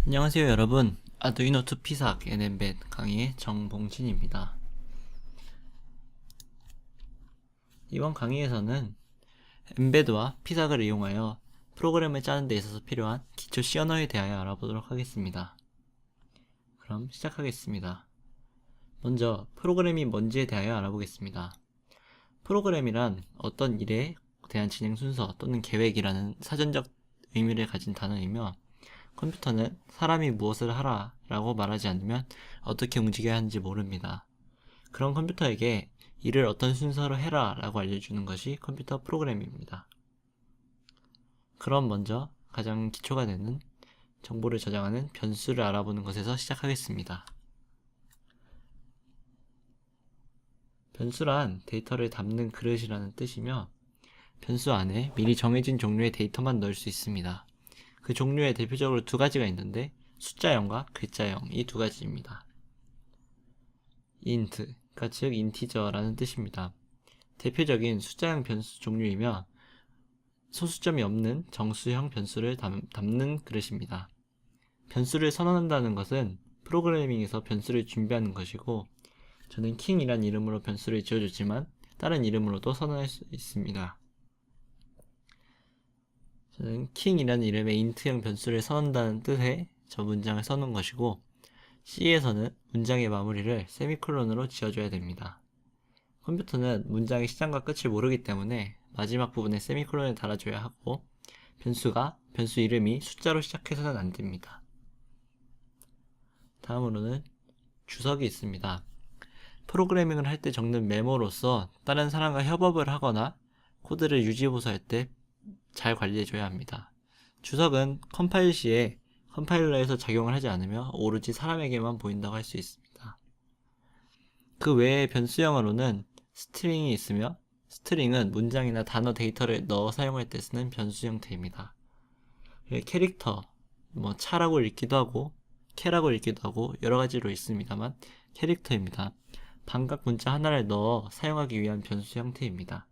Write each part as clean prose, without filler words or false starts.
안녕하세요 여러분, 아두이노 2 피삭 NMBET 강의의 정봉진입니다. 이번 강의에서는 엠베드와 피삭을 이용하여 프로그램을 짜는 데 있어서 필요한 기초 C 언어에 대하여 알아보도록 하겠습니다. 그럼 시작하겠습니다. 먼저 프로그램이 뭔지에 대하여 알아보겠습니다. 프로그램이란 어떤 일에 대한 진행 순서 또는 계획이라는 사전적 의미를 가진 단어이며, 컴퓨터는 사람이 무엇을 하라 라고 말하지 않으면 어떻게 움직여야 하는지 모릅니다. 그런 컴퓨터에게 일을 어떤 순서로 해라 라고 알려주는 것이 컴퓨터 프로그램입니다. 그럼 먼저 가장 기초가 되는 정보를 저장하는 변수를 알아보는 것에서 시작하겠습니다. 변수란 데이터를 담는 그릇이라는 뜻이며, 변수 안에 미리 정해진 종류의 데이터만 넣을 수 있습니다. 그 종류에 대표적으로 두 가지가 있는데, 숫자형과 글자형 이 두 가지입니다. int가 즉 인티저라는 뜻입니다. 대표적인 숫자형 변수 종류이며 소수점이 없는 정수형 변수를 담는 그릇입니다. 변수를 선언한다는 것은 프로그래밍에서 변수를 준비하는 것이고, 저는 킹이란 이름으로 변수를 지어줬지만 다른 이름으로도 선언할 수 있습니다. 저는 킹이라는 이름의 int형 변수를 선언한다는 뜻의 저 문장을 써놓은 것이고, C에서는 문장의 마무리를 세미콜론으로 지어줘야 됩니다. 컴퓨터는 문장의 시작과 끝을 모르기 때문에 마지막 부분에 세미콜론을 달아줘야 하고, 변수 이름이 숫자로 시작해서는 안 됩니다. 다음으로는 주석이 있습니다. 프로그래밍을 할 때 적는 메모로서 다른 사람과 협업을 하거나 코드를 유지보수할 때 잘 관리해줘야 합니다. 주석은 컴파일 시에 컴파일러에서 작용을 하지 않으며 오로지 사람에게만 보인다고 할 수 있습니다. 그 외에 변수형으로는 스트링이 있으며, 스트링은 문장이나 단어 데이터를 넣어 사용할 때 쓰는 변수 형태입니다. 캐릭터, 차라고 읽기도 하고 캐라고 읽기도 하고 여러가지로 있습니다만 캐릭터입니다. 반각 문자 하나를 넣어 사용하기 위한 변수 형태입니다.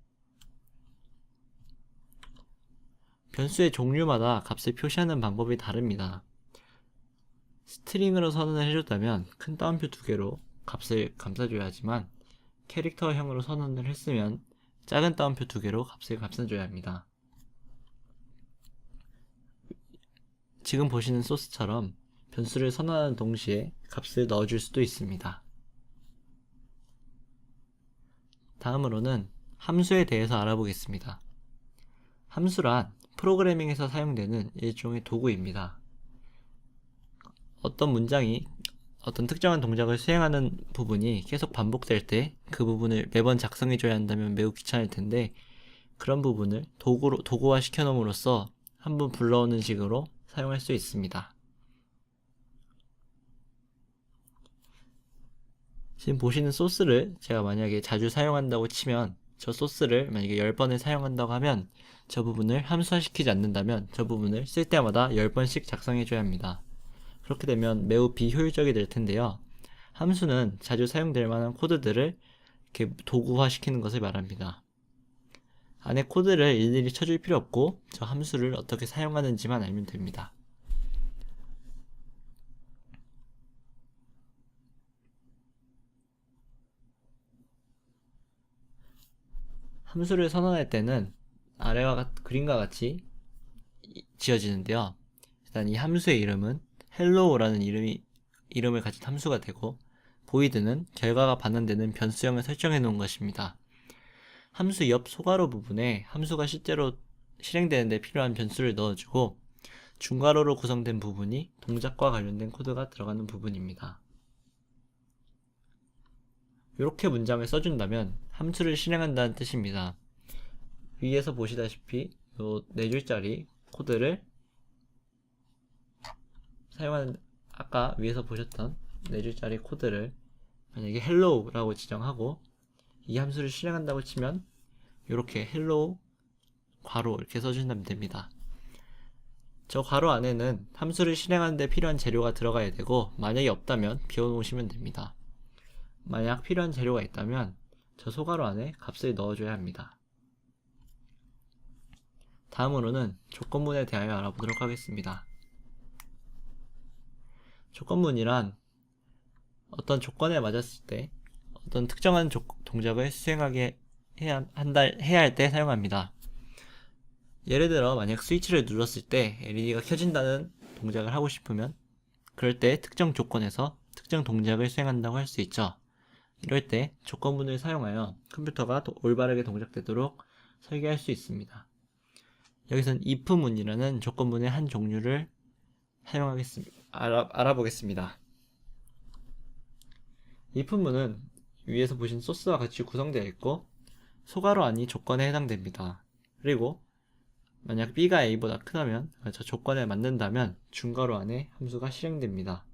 변수의 종류마다 값을 표시하는 방법이 다릅니다. 스트링으로 선언을 해줬다면 큰 따옴표 2개로 값을 감싸줘야 하지만, 캐릭터형으로 선언을 했으면 작은 따옴표 2개로 값을 감싸줘야 합니다. 지금 보시는 소스처럼 변수를 선언하는 동시에 값을 넣어줄 수도 있습니다. 다음으로는 함수에 대해서 알아보겠습니다. 함수란 프로그래밍에서 사용되는 일종의 도구입니다. 어떤 문장이 어떤 특정한 동작을 수행하는 부분이 계속 반복될 때 그 부분을 매번 작성해줘야 한다면 매우 귀찮을 텐데, 그런 부분을 도구화 시켜놓음으로써 한번 불러오는 식으로 사용할 수 있습니다. 지금 보시는 소스를 제가 만약에 자주 사용한다고 치면, 저 소스를 만약에 10번을 사용한다고 하면 저 부분을 함수화시키지 않는다면 저 부분을 쓸 때마다 10번씩 작성해줘야 합니다. 그렇게 되면 매우 비효율적이 될 텐데요. 함수는 자주 사용될 만한 코드들을 이렇게 도구화 시키는 것을 말합니다. 안에 코드를 일일이 쳐줄 필요 없고 저 함수를 어떻게 사용하는지만 알면 됩니다. 함수를 선언할 때는 아래와 그림과 같이 지어지는데요. 일단 이 함수의 이름은 hello라는 이름을 가진 함수가 되고, void는 결과가 반환되는 변수형을 설정해 놓은 것입니다. 함수 옆 소괄호 부분에 함수가 실제로 실행되는데 필요한 변수를 넣어주고, 중괄호로 구성된 부분이 동작과 관련된 코드가 들어가는 부분입니다. 이렇게 문장을 써준다면 함수를 실행한다는 뜻입니다. 위에서 보시다시피 이 4줄짜리 코드를 사용하는, 아까 위에서 보셨던 4줄짜리 코드를 만약에 hello라고 지정하고 이 함수를 실행한다고 치면 이렇게 hello 괄호 이렇게 써준다면 됩니다. 저 괄호 안에는 함수를 실행하는데 필요한 재료가 들어가야 되고, 만약에 없다면 비워놓으시면 됩니다. 만약 필요한 재료가 있다면 저 소괄호 안에 값을 넣어줘야 합니다. 다음으로는 조건문에 대하여 알아보도록 하겠습니다. 조건문이란 어떤 조건에 맞았을 때 어떤 특정한 동작을 수행하게 해야 할 때 사용합니다. 예를 들어 만약 스위치를 눌렀을 때 LED가 켜진다는 동작을 하고 싶으면 그럴 때 특정 조건에서 특정 동작을 수행한다고 할 수 있죠. 이럴 때 조건문을 사용하여 컴퓨터가 올바르게 동작되도록 설계할 수 있습니다. 여기서는 if문이라는 조건문의 한 종류를 알아보겠습니다. if문은 위에서 보신 소스와 같이 구성되어 있고 소괄호 안이 조건에 해당됩니다. 그리고 만약 b가 a보다 크다면 저 조건에 맞는다면 중괄호 안에 함수가 실행됩니다.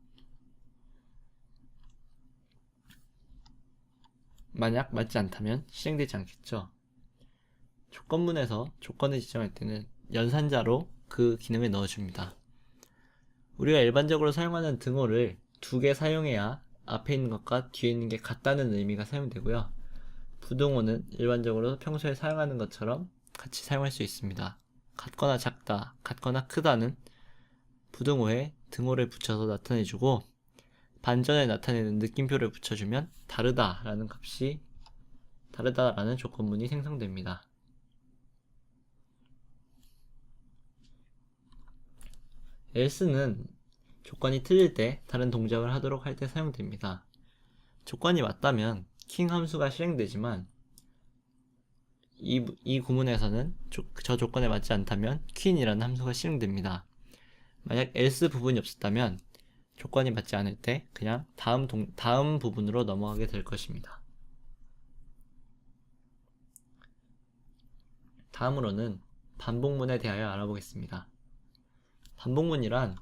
만약 맞지 않다면 실행되지 않겠죠. 조건문에서 조건을 지정할 때는 연산자로 그 기능을 넣어줍니다. 우리가 일반적으로 사용하는 등호를 2개 사용해야 앞에 있는 것과 뒤에 있는 게 같다는 의미가 사용되고요. 부등호는 일반적으로 평소에 사용하는 것처럼 같이 사용할 수 있습니다. 같거나 작다, 같거나 크다는 부등호에 등호를 붙여서 나타내주고 반전을 나타내는 느낌표를 붙여주면 다르다라는 조건문이 생성됩니다. else는 조건이 틀릴 때 다른 동작을 하도록 할 때 사용됩니다. 조건이 맞다면 king 함수가 실행되지만 이 구문에서는 저 조건에 맞지 않다면 queen이라는 함수가 실행됩니다. 만약 else 부분이 없었다면 조건이 맞지 않을 때 그냥 다음 부분으로 넘어가게 될 것입니다. 다음으로는 반복문에 대하여 알아보겠습니다. 반복문이란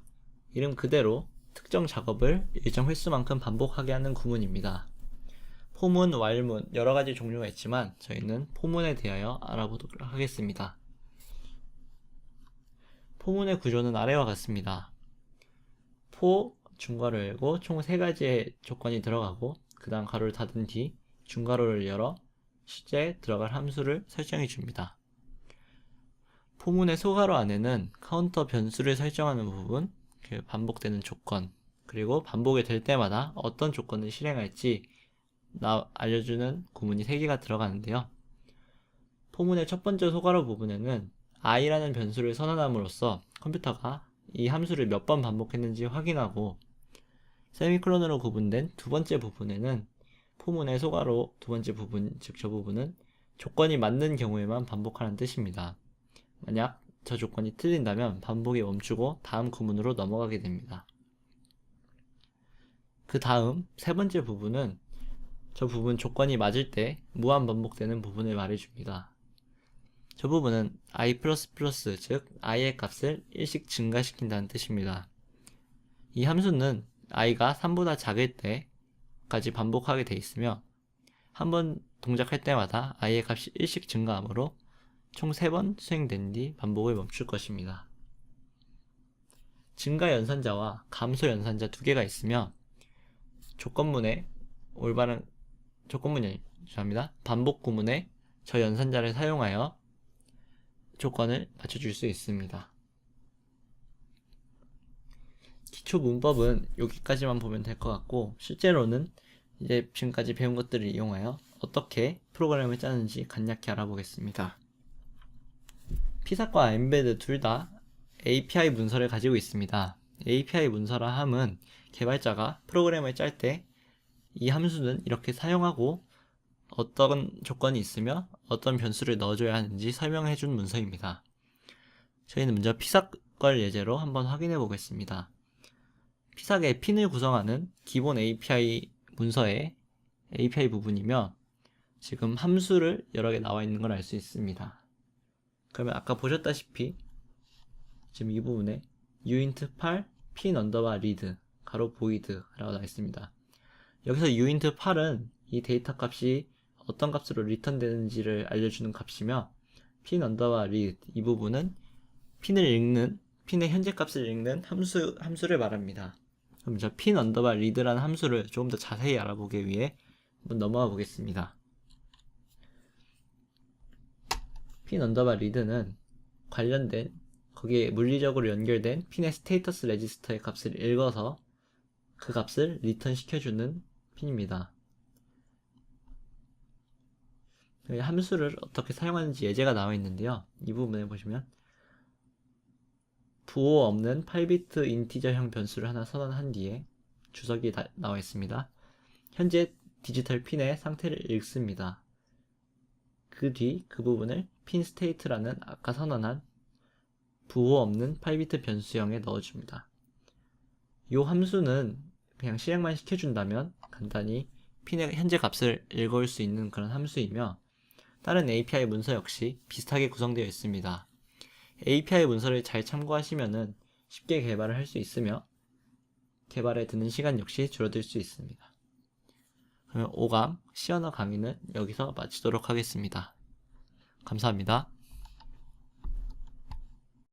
이름 그대로 특정 작업을 일정 횟수만큼 반복하게 하는 구문입니다. 포문, while문 여러가지 종류가 있지만 저희는 포문에 대하여 알아보도록 하겠습니다. 포문의 구조는 아래와 같습니다. 포, 중괄호를 열고 총 3가지의 조건이 들어가고 그 다음 가로를 닫은 뒤 중괄호를 열어 실제 들어갈 함수를 설정해 줍니다. 포문의 소괄호 안에는 카운터 변수를 설정하는 부분, 반복되는 조건, 그리고 반복이 될 때마다 어떤 조건을 실행할지 알려주는 구문이 3개가 들어가는데요. 포문의 첫 번째 소괄호 부분에는 i라는 변수를 선언함으로써 컴퓨터가 이 함수를 몇 번 반복했는지 확인하고 세미콜론으로 구분된 두 번째 부분에는 포문의 소괄호 두 번째 부분, 즉 저 부분은 조건이 맞는 경우에만 반복하는 뜻입니다. 만약 저 조건이 틀린다면 반복이 멈추고 다음 구문으로 넘어가게 됩니다. 그 다음 세 번째 부분은 저 부분 조건이 맞을 때 무한 반복되는 부분을 말해줍니다. 저 부분은 i++, 즉 i의 값을 1씩 증가시킨다는 뜻입니다. 이 함수는 i가 3보다 작을 때까지 반복하게 돼 있으며 한 번 동작할 때마다 i의 값이 1씩 증가하므로 총 3번 수행된 뒤 반복을 멈출 것입니다. 증가 연산자와 감소 연산자 2개가 있으며 반복 구문에 저 연산자를 사용하여 조건을 맞춰줄 수 있습니다. 기초 문법은 여기까지만 보면 될 것 같고 실제로는 이제 지금까지 배운 것들을 이용하여 어떻게 프로그램을 짜는지 간략히 알아보겠습니다. 피사과 엠베드 둘 다 API 문서를 가지고 있습니다. API 문서라 함은 개발자가 프로그램을 짤 때 이 함수는 이렇게 사용하고 어떤 조건이 있으며 어떤 변수를 넣어줘야 하는지 설명해 준 문서입니다. 저희는 먼저 피사걸 예제로 한번 확인해 보겠습니다. 피삭의 핀을 구성하는 기본 API 문서의 API 부분이며 지금 함수를 여러 개 나와 있는 걸 알 수 있습니다. 그러면 아까 보셨다시피 지금 이 부분에 uint8 pin_read 가로 void라고 나와 있습니다. 여기서 uint8은 이 데이터 값이 어떤 값으로 리턴 되는지를 알려주는 값이며 pin_read 이 부분은 핀의 현재 값을 읽는 함수를 말합니다. 그럼 저 pin_read라는 함수를 조금 더 자세히 알아보기 위해 한번 넘어가 보겠습니다. pin_read는 관련된 거기에 물리적으로 연결된 핀의 스테이터스 레지스터의 값을 읽어서 그 값을 리턴 시켜주는 핀입니다. 여기 함수를 어떻게 사용하는지 예제가 나와 있는데요. 이 부분에 보시면 부호 없는 8비트 인티저형 변수를 하나 선언한 뒤에 주석이 나와 있습니다. 현재 디지털 핀의 상태를 읽습니다. 그 뒤 그 부분을 핀 스테이트라는 아까 선언한 부호 없는 8비트 변수형에 넣어줍니다. 이 함수는 그냥 실행만 시켜준다면 간단히 핀의 현재 값을 읽을 수 있는 그런 함수이며, 다른 API 문서 역시 비슷하게 구성되어 있습니다. API 문서를 잘 참고하시면 쉽게 개발을 할 수 있으며 개발에 드는 시간 역시 줄어들 수 있습니다. 그러면 5강 C 언어 강의는 여기서 마치도록 하겠습니다. 감사합니다.